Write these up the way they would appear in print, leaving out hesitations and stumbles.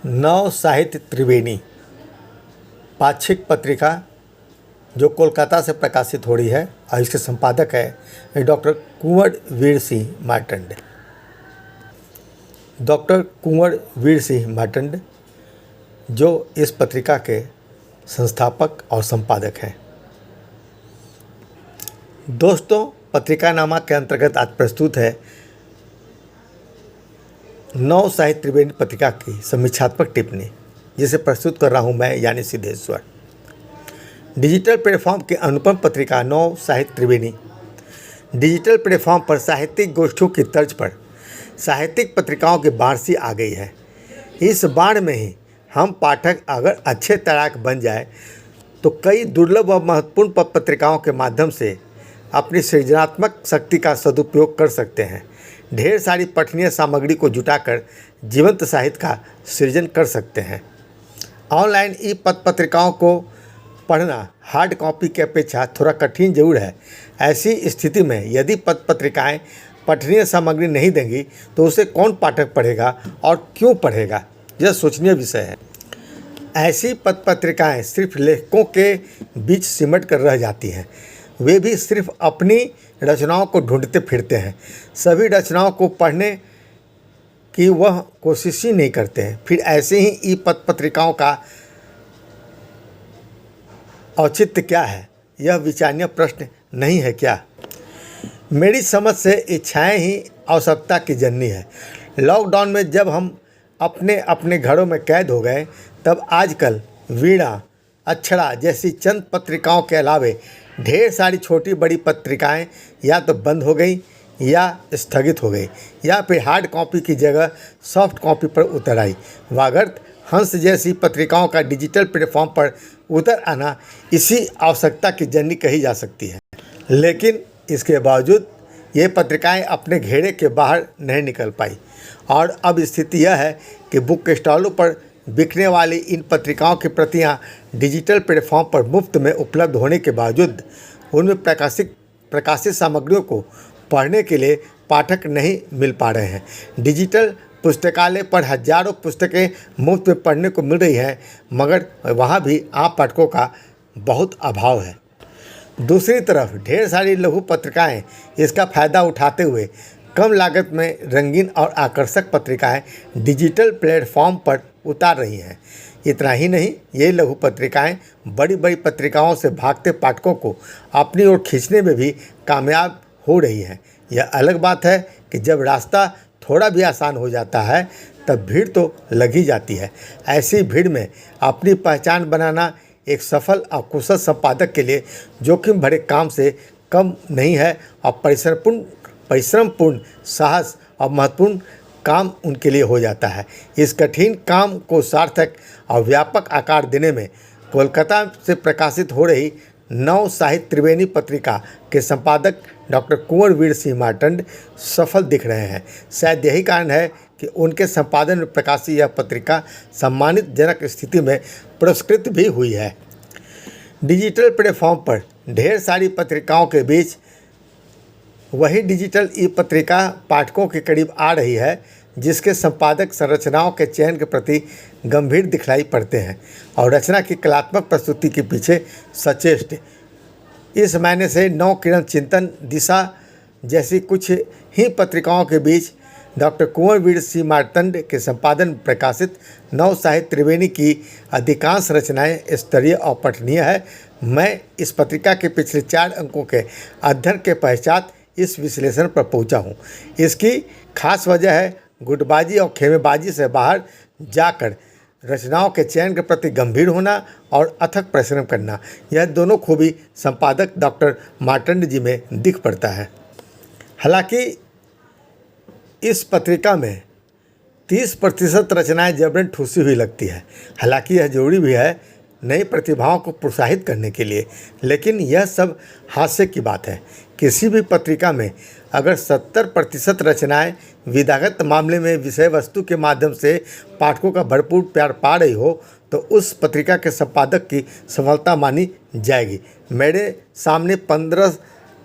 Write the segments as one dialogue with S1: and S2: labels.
S1: नव साहित्य त्रिवेणी पाक्षिक पत्रिका जो कोलकाता से प्रकाशित हो रही है और इसके संपादक है डॉक्टर कुंवर वीर सिंह मार्तंड। डॉक्टर कुंवर वीर सिंह मार्तंड जो इस पत्रिका के संस्थापक और संपादक हैं। दोस्तों, पत्रिकानामा के अंतर्गत आज प्रस्तुत है नव साहित्य त्रिवेणी पत्रिका की समीक्षात्मक टिप्पणी, जिसे प्रस्तुत कर रहा हूं मैं यानी सिद्धेश्वर। डिजिटल प्लेटफॉर्म की अनुपम पत्रिका नव साहित्य त्रिवेणी डिजिटल प्लेटफॉर्म पर साहित्यिक गोष्ठियों की तर्ज पर साहित्यिक पत्रिकाओं की बाढ़ सी आ गई है। इस बाढ़ में ही हम पाठक अगर अच्छे तैराक बन जाए तो कई दुर्लभ व महत्वपूर्ण पत्रिकाओं के माध्यम से अपनी सृजनात्मक शक्ति का सदुपयोग कर सकते हैं। ढेर सारी पठनीय सामग्री को जुटाकर जीवंत साहित्य का सृजन कर सकते हैं। ऑनलाइन ई पत्रिकाओं को पढ़ना हार्ड कॉपी की अपेक्षा थोड़ा कठिन जरूर है। ऐसी स्थिति में यदि पत्रिकाएं पठनीय सामग्री नहीं देंगी तो उसे कौन पाठक पढ़ेगा और क्यों पढ़ेगा, यह सोचनीय विषय है। ऐसी पत्रिकाएं सिर्फ लेखकों के बीच सिमट कर रह जाती हैं। वे भी सिर्फ अपनी रचनाओं को ढूंढते फिरते हैं। सभी रचनाओं को पढ़ने की वह कोशिश ही नहीं करते हैं। फिर ऐसे ही ई पत्रिकाओं का औचित्य क्या है, यह विचारणीय प्रश्न नहीं है क्या? मेरी समझ से इच्छाएं ही आवश्यकता की जननी है। लॉकडाउन में जब हम अपने अपने घरों में कैद हो गए, तब आजकल वीणा, अक्षरा जैसी चंद पत्रिकाओं के अलावे ढेर सारी छोटी बड़ी पत्रिकाएं या तो बंद हो गई या स्थगित हो गई या फिर हार्ड कॉपी की जगह सॉफ्ट कॉपी पर उतर आई। वागर्त, हंस जैसी पत्रिकाओं का डिजिटल प्लेटफॉर्म पर उतर आना इसी आवश्यकता की जननी कही जा सकती है। लेकिन इसके बावजूद ये पत्रिकाएं अपने घेरे के बाहर नहीं निकल पाई और अब स्थिति यह है कि बुक स्टॉलों पर बिकने वाली इन पत्रिकाओं की प्रतियां डिजिटल प्लेटफॉर्म पर मुफ्त में उपलब्ध होने के बावजूद उनमें प्रकाशित सामग्रियों को पढ़ने के लिए पाठक नहीं मिल पा रहे हैं। डिजिटल पुस्तकालय पर हजारों पुस्तकें मुफ्त में पढ़ने को मिल रही हैं, मगर वहाँ भी आम पाठकों का बहुत अभाव है। दूसरी तरफ ढेर सारी लघु पत्रिकाएं इसका फ़ायदा उठाते हुए कम लागत में रंगीन और आकर्षक पत्रिकाएं डिजिटल प्लेटफॉर्म पर उतार रही हैं। इतना ही नहीं, ये लघु पत्रिकाएं बड़ी बड़ी पत्रिकाओं से भागते पाठकों को अपनी ओर खींचने में भी कामयाब हो रही हैं। यह अलग बात है कि जब रास्ता थोड़ा भी आसान हो जाता है तब भीड़ तो लगी जाती है। ऐसी भीड़ में अपनी पहचान बनाना एक सफल और कुशल संपादक के लिए जोखिम भरे काम से कम नहीं है और परिश्रमपूर्ण, साहस और महत्वपूर्ण काम उनके लिए हो जाता है। इस कठिन काम को सार्थक और व्यापक आकार देने में कोलकाता से प्रकाशित हो रही नव साहित्य त्रिवेणी पत्रिका के संपादक डॉक्टर कुंवर वीर सिंह मार्तंड सफल दिख रहे हैं। शायद यही कारण है कि उनके संपादन में प्रकाशित यह पत्रिका सम्मानित जनक स्थिति में पुरस्कृत भी हुई है। डिजिटल प्लेटफॉर्म पर ढेर सारी पत्रिकाओं के बीच वही डिजिटल ई पत्रिका पाठकों के करीब आ रही है, जिसके संपादक संरचनाओं के चयन के प्रति गंभीर दिखलाई पड़ते हैं और रचना की कलात्मक प्रस्तुति के पीछे सचेष्ट। इस मायने से नव किरण, चिंतन, दिशा जैसी कुछ ही पत्रिकाओं के बीच डॉक्टर कुंवर वीर सिंह मार्तंड के संपादन में प्रकाशित नव साहित्य त्रिवेणी की अधिकांश रचनाएं स्तरीय और पठनीय है। मैं इस पत्रिका के पिछले 4 अंकों के अध्ययन के पश्चात इस विश्लेषण पर पहुंचा हूं। इसकी खास वजह है गुटबाजी और खेमेबाजी से बाहर जाकर रचनाओं के चयन के प्रति गंभीर होना और अथक परिश्रम करना। यह दोनों खूबी संपादक डॉक्टर मार्तंड जी में दिख पड़ता है। हालांकि इस पत्रिका में 30% रचनाएं जबरन ठूसी हुई लगती है। हालांकि यह जरूरी भी है नई प्रतिभाओं को प्रोत्साहित करने के लिए, लेकिन यह सब हास्य की बात है। किसी भी पत्रिका में अगर 70% रचनाएं विधागत मामले में विषय वस्तु के माध्यम से पाठकों का भरपूर प्यार पा रही हो तो उस पत्रिका के संपादक की सफलता मानी जाएगी। मेरे सामने 15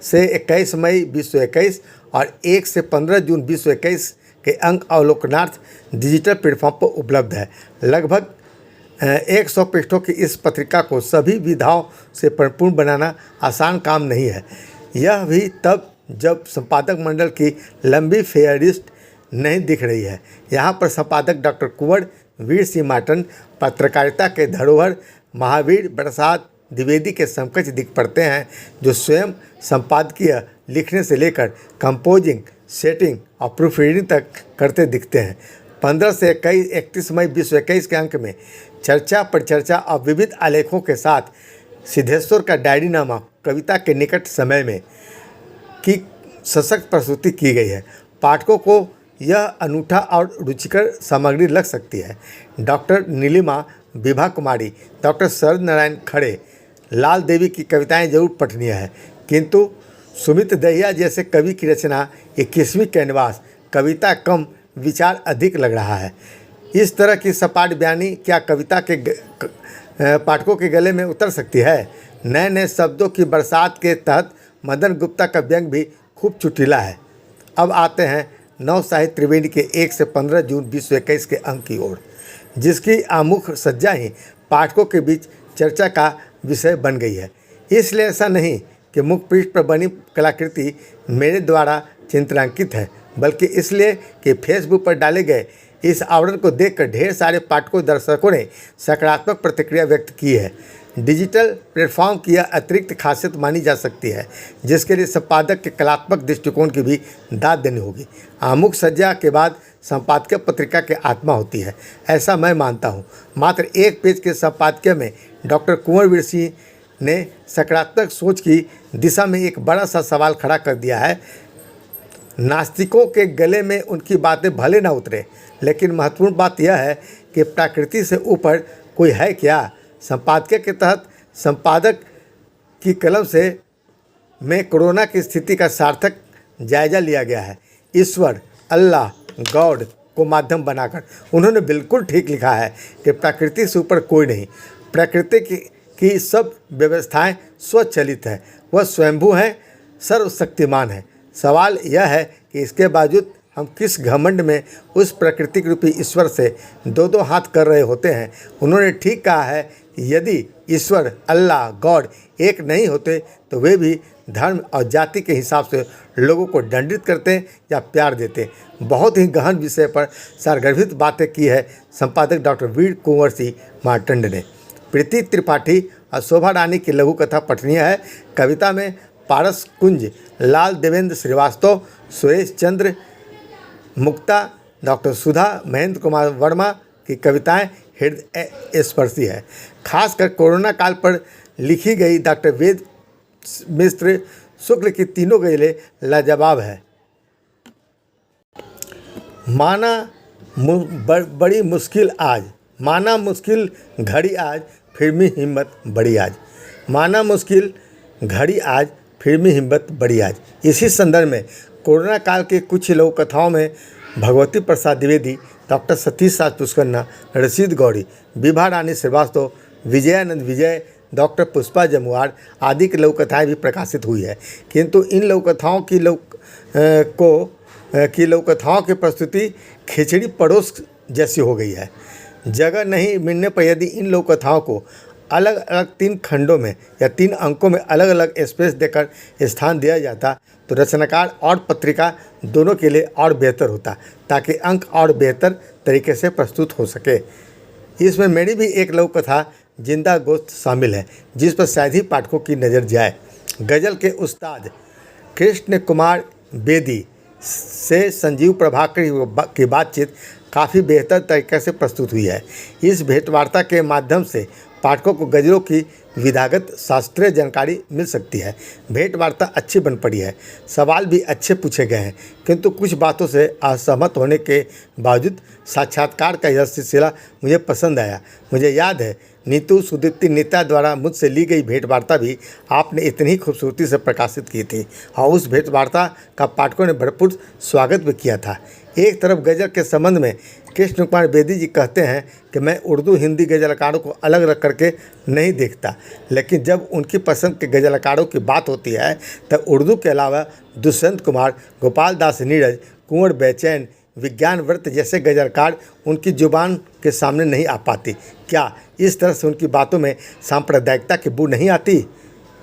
S1: से 21 मई 2021 और 1 से 15 जून 2021 के अंक अवलोकनार्थ डिजिटल प्लेटफॉर्म पर उपलब्ध है। लगभग 100 पृष्ठों की इस पत्रिका को सभी विधाओं से परिपूर्ण बनाना आसान काम नहीं है। यह भी तब जब संपादक मंडल की लंबी फेयरिस्ट नहीं दिख रही है। यहाँ पर संपादक डॉक्टर कुंवर वीर सिंह मार्टन पत्रकारिता के धरोहर महावीर प्रसाद द्विवेदी के समकक्ष दिख पड़ते हैं, जो स्वयं संपादकीय लिखने से लेकर कंपोजिंग, सेटिंग और प्रूफ रीडिंग तक करते दिखते हैं। 15 से 31 मई 2021 के अंक में चर्चा परिचर्चा और विविध आलेखों के साथ सिद्धेश्वर का डायरी नामक कविता के निकट समय में की सशक्त प्रस्तुति की गई है। पाठकों को यह अनूठा और रुचिकर सामग्री लग सकती है। डॉक्टर नीलिमा, विभा कुमारी, डॉक्टर शरद नारायण खड़े, लाल देवी की कविताएं जरूर पठनीय है, किंतु सुमित दहिया जैसे कवि की रचना 21वीं कैनवास कविता कम विचार अधिक लग रहा है। इस तरह की सपाट बयानी क्या कविता के पाठकों के गले में उतर सकती है? नए नए शब्दों की बरसात के तहत मदन गुप्ता का व्यंग भी खूब चुटीला है। अब आते हैं नव साहित्य त्रिवेणी के 1 से 15 जून 2021 के अंक की ओर, जिसकी आमुख सज्जा ही पाठकों के बीच चर्चा का विषय बन गई है। इसलिए ऐसा नहीं कि मुख पृष्ठ पर बनी कलाकृति मेरे द्वारा चित्रांकित है, बल्कि इसलिए कि फेसबुक पर डाले गए इस आवरण को देखकर ढेर सारे पाठकों दर्शकों ने सकारात्मक प्रतिक्रिया व्यक्त की है। डिजिटल प्लेटफॉर्म की यह अतिरिक्त खासियत मानी जा सकती है, जिसके लिए संपादक के कलात्मक दृष्टिकोण की भी दाद देनी होगी। आमुख सज्जा के बाद संपादकीय पत्रिका की आत्मा होती है, ऐसा मैं मानता हूँ। मात्र एक पेज के संपादकीय में डॉक्टर कुंवर वीर सिंह ने सकारात्मक सोच की दिशा में एक बड़ा सा सवाल खड़ा कर दिया है। नास्तिकों के गले में उनकी बातें भले ना उतरे, लेकिन महत्वपूर्ण बात यह है कि प्रकृति से ऊपर कोई है क्या। संपादकीय के तहत संपादक की कलम से में कोरोना की स्थिति का सार्थक जायजा लिया गया है। ईश्वर, अल्लाह, गॉड को माध्यम बनाकर उन्होंने बिल्कुल ठीक लिखा है कि प्रकृति से ऊपर कोई नहीं। प्रकृति की सब व्यवस्थाएं स्वचलित है, वह स्वयंभू है, सर्वशक्तिमान है। सवाल यह है कि इसके बावजूद हम किस घमंड में उस प्राकृतिक रूपी ईश्वर से दो दो हाथ कर रहे होते हैं। उन्होंने ठीक कहा है कि यदि ईश्वर, अल्लाह, गॉड एक नहीं होते तो वे भी धर्म और जाति के हिसाब से लोगों को दंडित करते या प्यार देते। बहुत ही गहन विषय पर सारगर्भित बातें की है संपादक डॉक्टर वीर कुंवर सिंह मार्तंड ने। प्रीति त्रिपाठी और शोभा रानी की लघु कथा पठनीय है। कविता में पारस कुंज, लाल देवेंद्र श्रीवास्तव, सुरेश चंद्र मुक्ता, डॉक्टर सुधा, महेंद्र कुमार वर्मा की कविताएं हृदय स्पर्शी है। खासकर कोरोना काल पर लिखी गई डॉक्टर वेद मिश्र शुक्ल की तीनों गज़लें लाजवाब है। माना बड़ी मुश्किल आज, माना मुश्किल घड़ी आज, फिर भी हिम्मत बड़ी आज। माना मुश्किल घड़ी आज, फिर भी हिम्मत बड़ी आज। इसी संदर्भ में कोरोना काल के कुछ लोक कथाओं में भगवती प्रसाद द्विवेदी, डॉक्टर सतीश राज पुष्करना, रशीद गौड़ी, विभा रानी श्रीवास्तव, विजयानंद विजय, डॉक्टर पुष्पा जमुआर आदि की लोक कथाएँ भी प्रकाशित हुई है। किंतु इन लोक कथाओं की लोक कथाओं की प्रस्तुति खिचड़ी पड़ोस जैसी हो गई है। जगह नहीं मिलने पर यदि इन लोक कथाओं को अलग अलग 3 खंडों में या 3 अंकों में अलग अलग स्पेस देकर स्थान दिया जाता तो रचनाकार और पत्रिका दोनों के लिए और बेहतर होता, ताकि अंक और बेहतर तरीके से प्रस्तुत हो सके। इसमें मेरी भी एक लोक कथा जिंदा गोश्त शामिल है, जिस पर शायद ही पाठकों की नज़र जाए। गज़ल के उस्ताद कृष्ण कुमार बेदी से संजीव प्रभाकर की बातचीत काफ़ी बेहतर तरीके से प्रस्तुत हुई है। इस भेंटवार्ता के माध्यम से पाठकों को गज़लों की विधागत शास्त्रीय जानकारी मिल सकती है। भेंटवार्ता अच्छी बन पड़ी है, सवाल भी अच्छे पूछे गए हैं, किंतु कुछ बातों से असहमत होने के बावजूद साक्षात्कार का यह सिलसिला मुझे पसंद आया। मुझे याद है नीतू सुदीप्ति नेता द्वारा मुझसे ली गई भेंटवार्ता भी आपने इतनी ही खूबसूरती से प्रकाशित की थी और उस भेंटवार्ता का पाठकों ने भरपूर स्वागत भी किया था। एक तरफ गज़ल के संबंध में कृष्ण कुमार बेदी जी कहते हैं कि मैं उर्दू हिंदी गज़लकारों को अलग अलग करके नहीं देखता, लेकिन जब उनकी पसंद के गज़लकारों की बात होती है तब उर्दू के अलावा दुष्यंत कुमार, गोपाल दास नीरज, कुंवर बेचैन, विज्ञान व्रत जैसे गजलकार उनकी जुबान के सामने नहीं आ पाती। क्या इस तरह से उनकी बातों में सांप्रदायिकता की बू नहीं आती?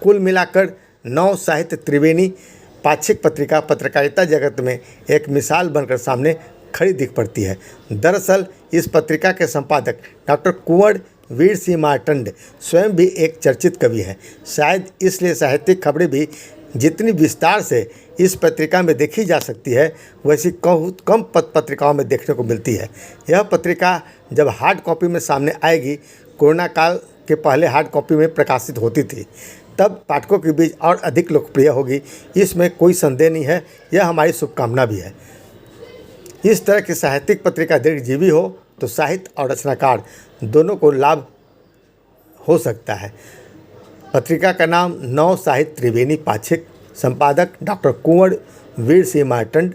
S1: कुल मिलाकर नव साहित्य त्रिवेणी पाक्षिक पत्रिका पत्रकारिता जगत में एक मिसाल बनकर सामने खड़ी दिख पड़ती है। दरअसल इस पत्रिका के संपादक डॉक्टर कुंवर वीर सिंह मार्तंड स्वयं भी एक चर्चित कवि हैं। शायद इसलिए साहित्यिक खबरें भी जितनी विस्तार से इस पत्रिका में देखी जा सकती है वैसी बहुत कम पत्रिकाओं में देखने को मिलती है। यह पत्रिका जब हार्ड कॉपी में सामने आएगी, कोरोना काल के पहले हार्ड कॉपी में प्रकाशित होती थी, तब पाठकों के बीच और अधिक लोकप्रिय होगी, इसमें कोई संदेह नहीं है। यह हमारी शुभकामना भी है। इस तरह की साहित्यिक पत्रिका दीर्घजीवी हो तो साहित्य और रचनाकार दोनों को लाभ हो सकता है। पत्रिका का नाम नव साहित्य त्रिवेणी पाक्षिक, संपादक डॉक्टर कुंवर वीर सिंह मार्तंड,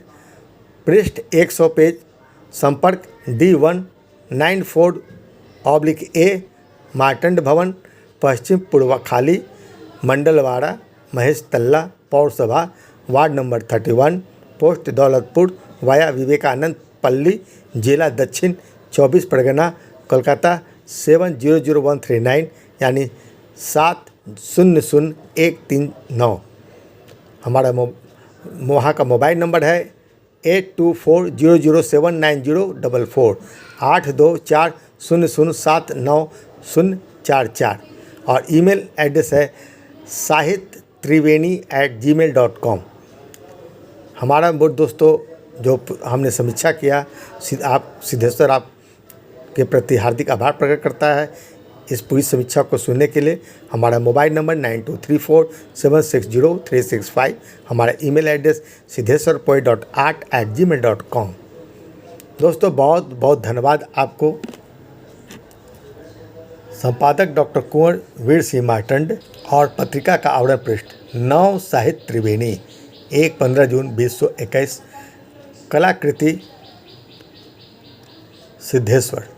S1: पृष्ठ 100 पेज, संपर्क D194/A मार्तंड भवन, पश्चिम पूर्वाखाली, मंडलवाड़ा, महेश तल्ला, पौरसभा, ward number 31, post Daulatpur, via Vivekananda Palli, जिला दक्षिण 24 परगना, कोलकाता 700139 यानी 700139। हमारा वहाँ का मोबाइल नंबर है 8240079044 8240079044 और ईमेल एड्रेस है sahittriveni@gmail.com। हमारा दोस्तों जो हमने समीक्षा किया, सिद्धेश्वर आप के प्रति हार्दिक आभार प्रकट करता है। इस पूरी समीक्षा को सुनने के लिए हमारा मोबाइल नंबर 9234760365, हमारा ईमेल एड्रेस siddheswarpoet.art@gmail.com। दोस्तों बहुत बहुत धन्यवाद आपको। संपादक डॉक्टर कुंवर वीर सिंह मार्तंड और पत्रिका का आवरण पृष्ठ नव साहित्य त्रिवेणी 15 जून 2021, कलाकृति सिद्धेश्वर।